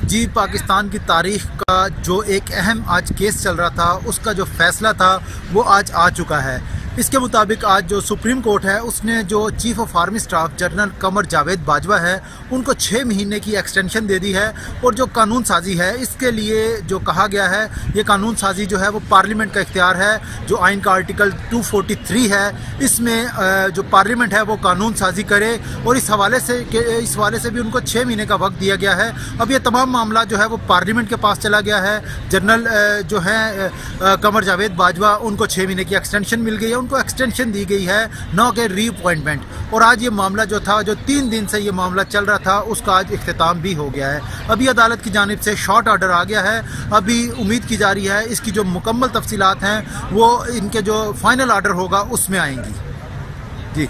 जी, पाकिस्तान की तारीख का जो एक अहम आज केस चल रहा था, उसका जो फैसला था वो आज आ चुका है। इसके मुताबिक आज जो सुप्रीम कोर्ट है उसने जो chief of army staff general Qamar Javed Bajwa है उनको 6 महीने की एक्सटेंशन दे दी है। और जो कानून साजी है इसके लिए जो कहा गया है, ये कानून साजी जो है वो पार्लियामेंट का इख्तियार है। जो आइन का आर्टिकल 243 है, इसमें जो पार्लियामेंट है वो कानून साजी करे और इस हवाले से भी उनको 6 महीने का वक्त दिया गया है। अब ये तमाम मामला जो है वो पार्लियामेंट के पास चला गया है। जनरल जो है कमर जावेद बाजवा, उनको 6 महीने की एक्सटेंशन मिल गई है, उनको एक्सटेंशन दी गई है, न कि रीअपॉइंटमेंट। और आज ये मामला जो था, जो 3 दिन से ये मामला चल रहा था, उसका आज इख्तिताम भी हो गया है। अभी अदालत की जानिब से शॉर्ट ऑर्डर आ गया है। अभी उम्मीद की जा रही है इसकी जो मुकम्मल तफसीलात हैं वो इनके जो फाइनल ऑर्डर होगा उसमें आएंगी। जी।